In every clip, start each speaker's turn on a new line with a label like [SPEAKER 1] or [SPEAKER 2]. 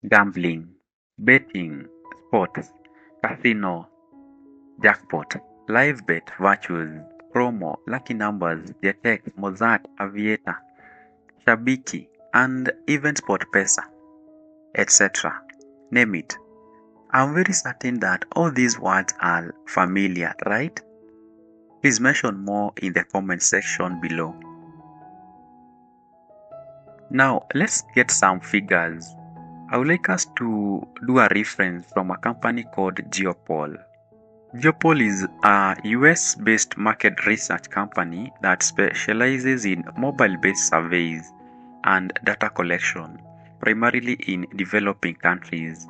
[SPEAKER 1] Gambling, betting, sports, casino, jackpot, live bet, virtues, promo, lucky numbers, Jetex, Mozart, Aviator, Shabiki, and even SportPesa, etc. Name it. I'm very certain that all these words are familiar, right? Please mention more in the comment section below. Now, let's get some figures. I would like us to do a reference from a company called Geopol. Geopol is a US-based market research company that specializes in mobile-based surveys and data collection, primarily in developing countries.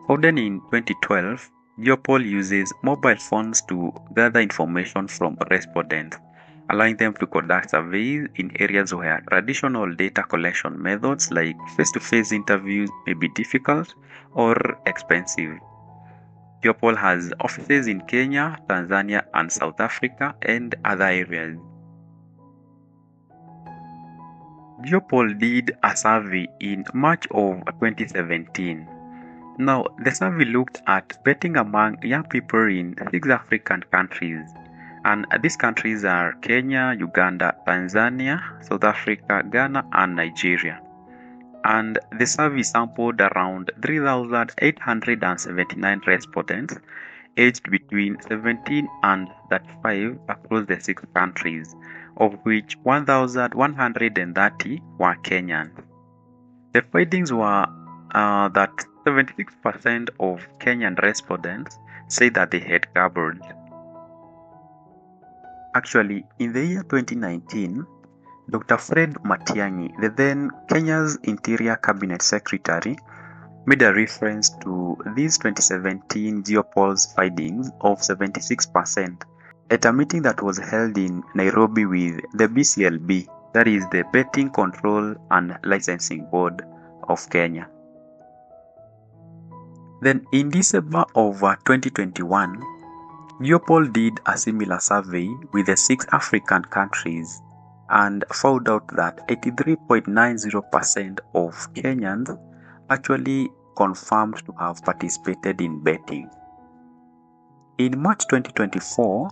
[SPEAKER 1] Founded in 2012, Geopol uses mobile phones to gather information from respondents, allowing them to conduct surveys in areas where traditional data collection methods like face-to-face interviews may be difficult or expensive. Geopol has offices in Kenya, Tanzania, and South Africa, and other areas. Geopol did a survey in March of 2017. Now, the survey looked at betting among young people in 6 African countries, and these countries are Kenya, Uganda, Tanzania, South Africa, Ghana, and Nigeria. And the survey sampled around 3,879 respondents aged between 17 and 35 across the 6 countries, of which 1,130 were Kenyan. The findings were that 76% of Kenyan respondents said that they had gambled. Actually, in the year 2019, Dr. Fred Matiang'i, the then Kenya's Interior Cabinet Secretary, made a reference to these 2017 Geopol's findings of 76% at a meeting that was held in Nairobi with the BCLB, that is the Betting Control and Licensing Board of Kenya. Then in December of 2021, Geopol did a similar survey with the 6 African countries and found out that 83.90% of Kenyans actually confirmed to have participated in betting. In March 2024,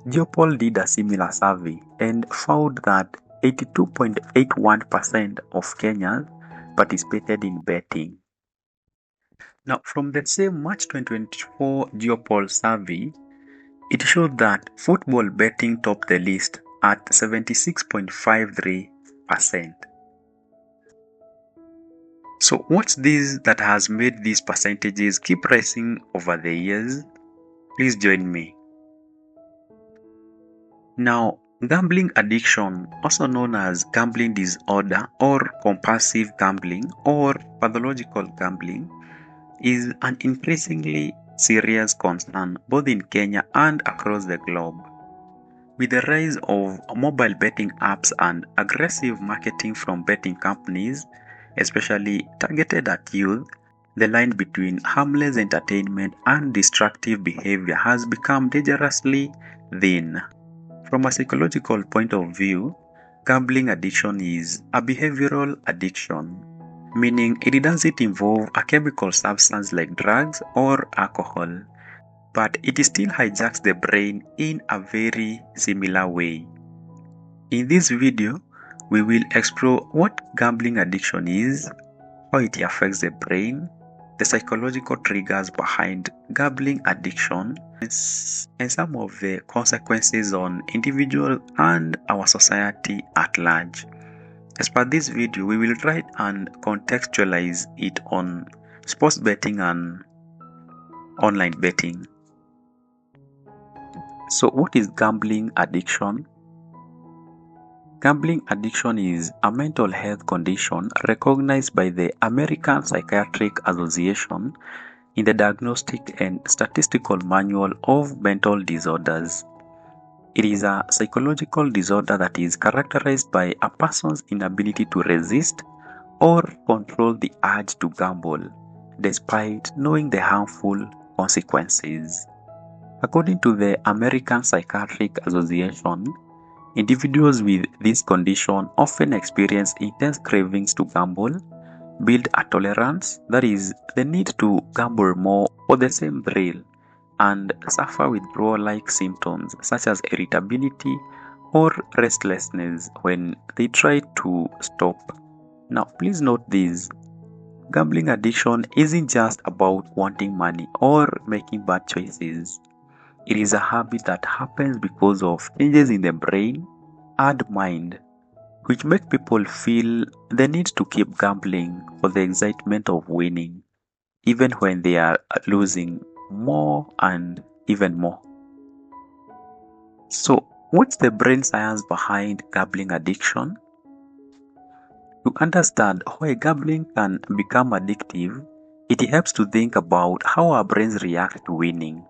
[SPEAKER 1] Geopol did a similar survey and found that 82.81% of Kenyans participated in betting. Now, from the same March 2024 Geopol survey, it showed that football betting topped the list at 76.53%. So what's this that has made these percentages keep rising over the years? Please join me. Now, gambling addiction, also known as gambling disorder or compulsive gambling or pathological gambling, is an increasingly serious concern both in Kenya and across the globe. With the rise of mobile betting apps and aggressive marketing from betting companies, especially targeted at youth, the line between harmless entertainment and destructive behavior has become dangerously thin. From a psychological point of view, gambling addiction is a behavioral addiction, meaning it doesn't involve a chemical substance like drugs or alcohol, but it still hijacks the brain in a very similar way. In this video, we will explore what gambling addiction is, how it affects the brain, the psychological triggers behind gambling addiction, and some of the consequences on individuals and our society at large. As per this video, we will try and contextualize it on sports betting and online betting. So what is gambling addiction? Gambling addiction is a mental health condition recognized by the American Psychiatric Association in the Diagnostic and Statistical Manual of Mental Disorders. It is a psychological disorder that is characterized by a person's inability to resist or control the urge to gamble, despite knowing the harmful consequences. According to the American Psychiatric Association, individuals with this condition often experience intense cravings to gamble, build a tolerance, that is, the need to gamble more for the same thrill, and suffer withdrawal like symptoms such as irritability or restlessness when they try to stop. Now, please note this: gambling addiction isn't just about wanting money or making bad choices. It is a habit that happens because of changes in the brain and mind, which make people feel the need to keep gambling for the excitement of winning, even when they are losing more and even more. So, what's the brain science behind gambling addiction? To understand why gambling can become addictive, it helps to think about how our brains react to winning.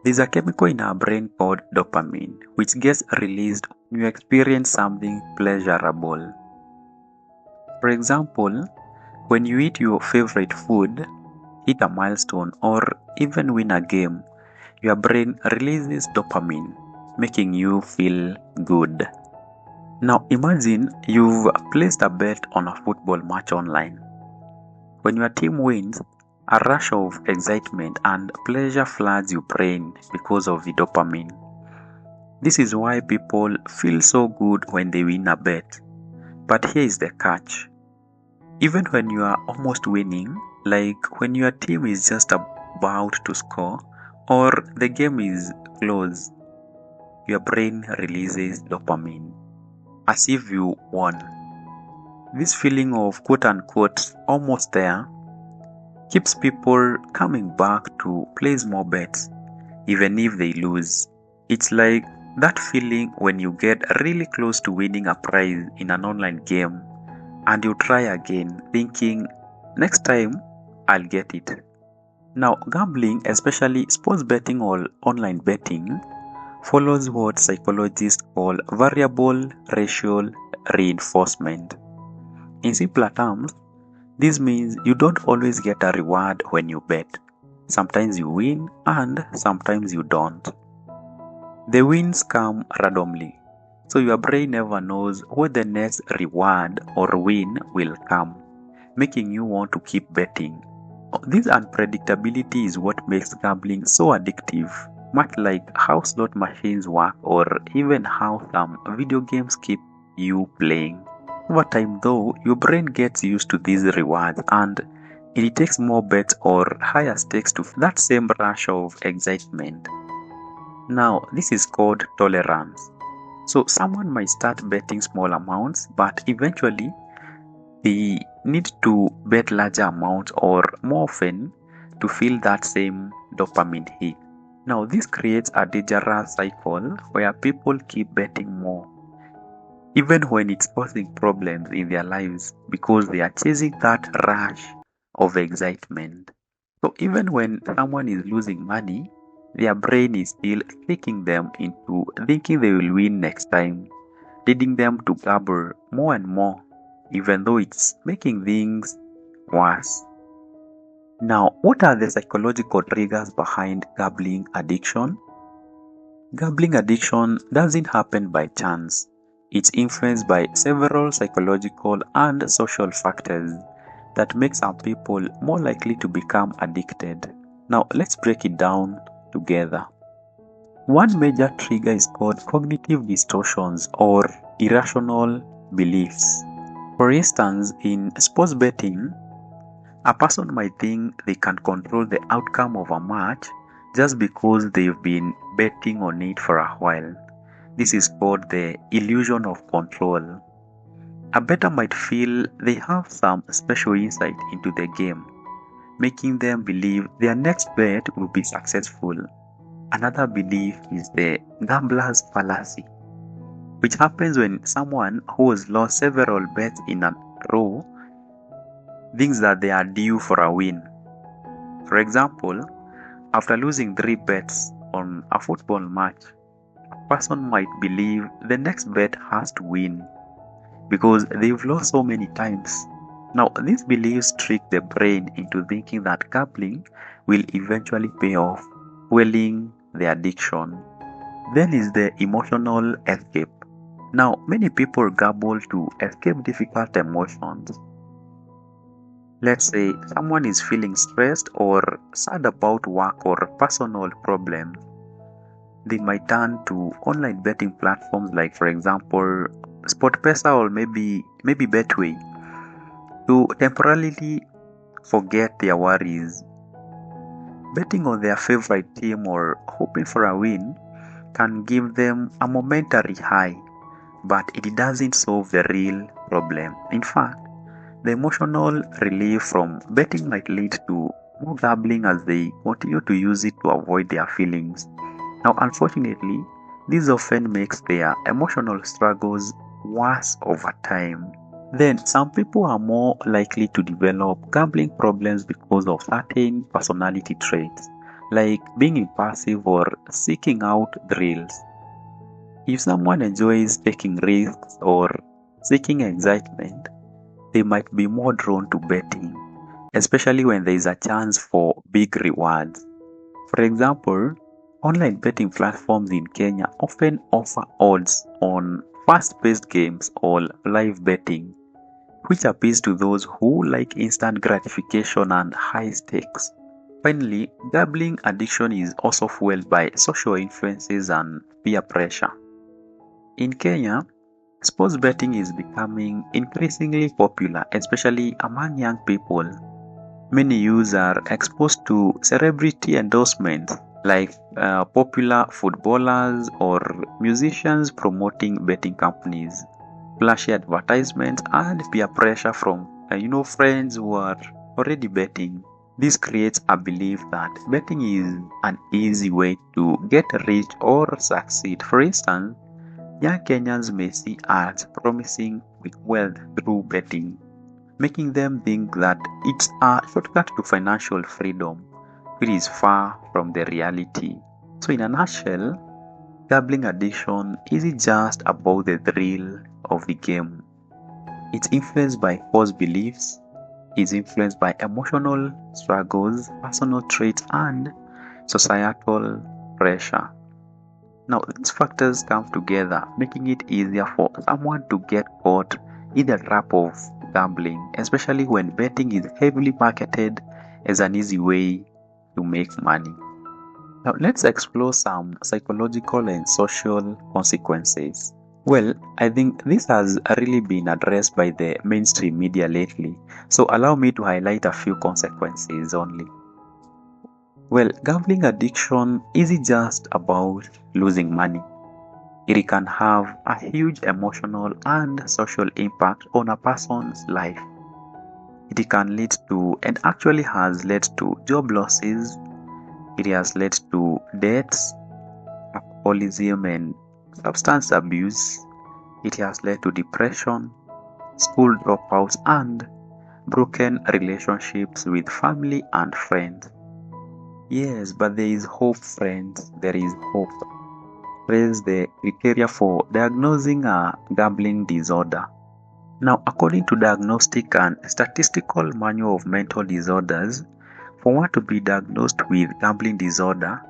[SPEAKER 1] There's a chemical in our brain called dopamine, which gets released when you experience something pleasurable. For example, when you eat your favorite food, hit a milestone, or even win a game, your brain releases dopamine, making you feel good. Now imagine you've placed a bet on a football match online. When your team wins, a rush of excitement and pleasure floods your brain because of the dopamine. This is why people feel so good when they win a bet. But here is the catch. Even when you are almost winning, like when your team is just about to score or the game is close, your brain releases dopamine as if you won. This feeling of quote unquote almost there keeps people coming back to place more bets even if they lose. It's like that feeling when you get really close to winning a prize in an online game and you try again thinking, next time I'll get it. Now, gambling, especially sports betting or online betting, follows what psychologists call variable racial reinforcement. In simpler terms, this means you don't always get a reward when you bet. Sometimes you win and sometimes you don't. The wins come randomly, so your brain never knows where the next reward or win will come, making you want to keep betting. This unpredictability is what makes gambling so addictive, much like how slot machines work or even how some video games keep you playing. Over time though, your brain gets used to these rewards and it takes more bets or higher stakes to that same rush of excitement. Now, this is called tolerance. So someone might start betting small amounts, but eventually they need to bet larger amounts or more often to feel that same dopamine hit. Now, this creates a dangerous cycle where people keep betting more, even when it's causing problems in their lives because they are chasing that rush of excitement. So, even when someone is losing money, their brain is still tricking them into thinking they will win next time, leading them to gamble more and more, even though it's making things worse. Now, what are the psychological triggers behind gambling addiction? Gambling addiction doesn't happen by chance. It's influenced by several psychological and social factors that make some people more likely to become addicted. Now, let's break it down together. One major trigger is called cognitive distortions or irrational beliefs. For instance, in sports betting, a person might think they can control the outcome of a match just because they've been betting on it for a while. This is called the illusion of control. A bettor might feel they have some special insight into the game, making them believe their next bet will be successful. Another belief is the gambler's fallacy, which happens when someone who has lost several bets in a row thinks that they are due for a win. For example, after losing 3 bets on a football match, a person might believe the next bet has to win because they've lost so many times. Now, these beliefs trick the brain into thinking that gambling will eventually pay off, fueling the addiction. Then is the emotional escape. Now, many people gamble to escape difficult emotions. Let's say someone is feeling stressed or sad about work or personal problems. They might turn to online betting platforms like, for example, SportPesa or maybe Betway to temporarily forget their worries. Betting on their favorite team or hoping for a win can give them a momentary high, but it doesn't solve the real problem. In fact, the emotional relief from betting might lead to more gambling as they continue to use it to avoid their feelings. Now, unfortunately, this often makes their emotional struggles worse over time. Then, some people are more likely to develop gambling problems because of certain personality traits, like being impulsive or seeking out thrills. If someone enjoys taking risks or seeking excitement, they might be more drawn to betting, especially when there is a chance for big rewards. For example, online betting platforms in Kenya often offer odds on fast paced games or live betting, which appeals to those who like instant gratification and high stakes. Finally, gambling addiction is also fueled by social influences and peer pressure. In Kenya, sports betting is becoming increasingly popular, especially among young people. Many youths are exposed to celebrity endorsements like popular footballers or musicians promoting betting companies, flashy advertisements, and peer pressure from friends who are already betting. This creates a belief that betting is an easy way to get rich or succeed. For instance, young Kenyans may see ads promising quick wealth through betting, making them think that it's a shortcut to financial freedom, which is far from the reality. So, in a nutshell, gambling addiction isn't just about the thrill of the game. It's influenced by false beliefs, it's influenced by emotional struggles, personal traits, and societal pressure. Now, these factors come together, making it easier for someone to get caught in the trap of gambling, especially when betting is heavily marketed as an easy way to make money. Now, let's explore some psychological and social consequences. Well, I think this has really been addressed by the mainstream media lately, so allow me to highlight a few consequences only. Well, gambling addiction isn't just about losing money. It can have a huge emotional and social impact on a person's life. It can lead to, and actually has led to, job losses. It has led to deaths, alcoholism, and substance abuse. It has led to depression, school dropouts, and broken relationships with family and friends. Yes, but there is hope, friends. There is hope. Raise the criteria for diagnosing a gambling disorder. Now, according to Diagnostic and Statistical Manual of Mental Disorders, for one to be diagnosed with gambling disorder,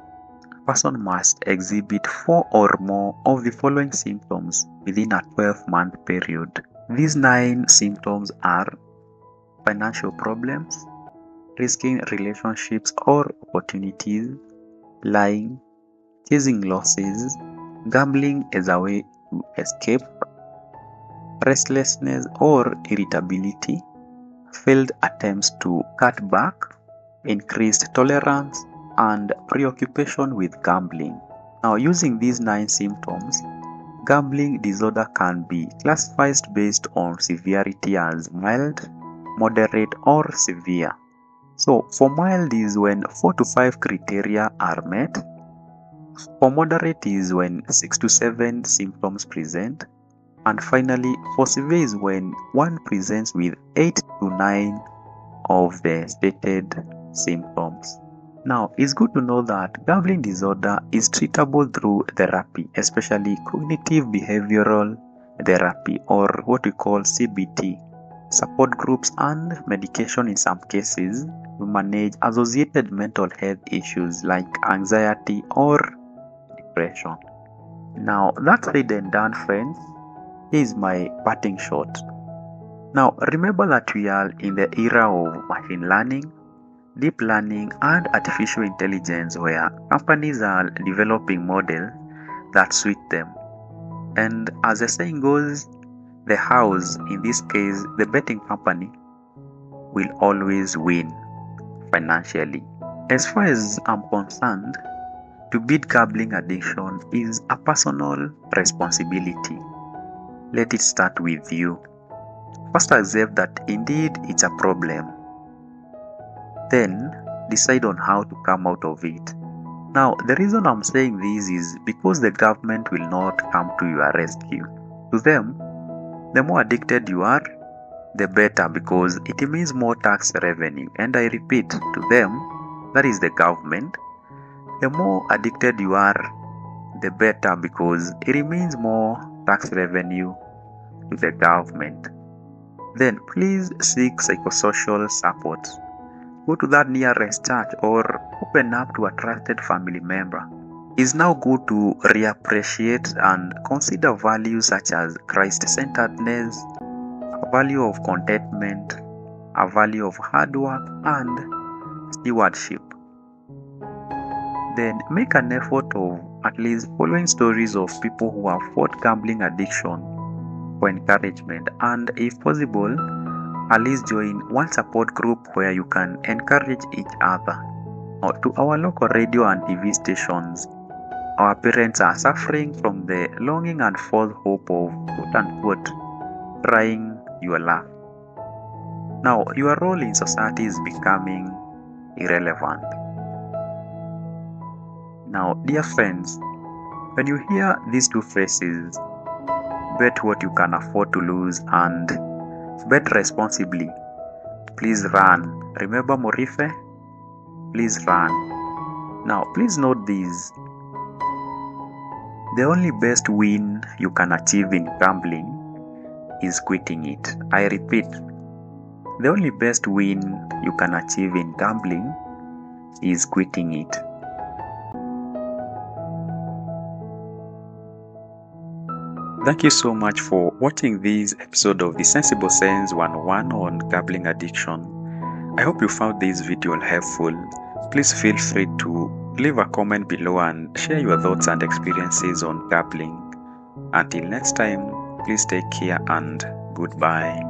[SPEAKER 1] a person must exhibit 4 or more of the following symptoms within a 12-month period. These 9 symptoms are financial problems, risking relationships or opportunities, lying, chasing losses, gambling as a way to escape, restlessness or irritability, failed attempts to cut back, increased tolerance, and preoccupation with gambling. Now, using these 9 symptoms, gambling disorder can be classified based on severity as mild, moderate, or severe. So, for mild is when 4 to 5 criteria are met. For moderate is when 6 to 7 symptoms present. And finally, for severe is when one presents with 8 to 9 of the stated symptoms. Now, it's good to know that gambling disorder is treatable through therapy, especially cognitive behavioral therapy, or what we call CBT, support groups, and medication in some cases to manage associated mental health issues like anxiety or depression. Now, that's said and done, friends. Here is my parting shot. Now, remember that we are in the era of machine learning, deep learning, and artificial intelligence, where companies are developing models that suit them. And as the saying goes, the house, in this case, the betting company, will always win financially. As far as I'm concerned, to beat gambling addiction is a personal responsibility. Let it start with you. First, accept that indeed it's a problem. Then, decide on how to come out of it. Now, the reason I'm saying this is because the government will not come to your rescue. To them, the more addicted you are, the better, because it means more tax revenue. And I repeat, to them, that is the government, the more addicted you are, the better, because it means more tax revenue to the government. Then please seek psychosocial support. Go to that nearest church or open up to a trusted family member. It's now good to reappreciate and consider values such as Christ-centeredness, a value of contentment, a value of hard work, and stewardship. Then make an effort of at least following stories of people who have fought gambling addiction for encouragement, and if possible, at least join one support group where you can encourage each other. Now, to our local radio and TV stations, our parents are suffering from the longing and false hope of quote-unquote trying your luck. Now, your role in society is becoming irrelevant. Now, dear friends, when you hear these two phrases, bet what you can afford to lose and bet responsibly, please run. Remember Morife? Please run. Now, please note this. The only best win you can achieve in gambling is quitting it. I repeat, the only best win you can achieve in gambling is quitting it. Thank you so much for watching this episode of the Sensible Sense 101 on gambling addiction. I hope you found this video helpful. Please feel free to leave a comment below and share your thoughts and experiences on gambling. Until next time, please take care and goodbye.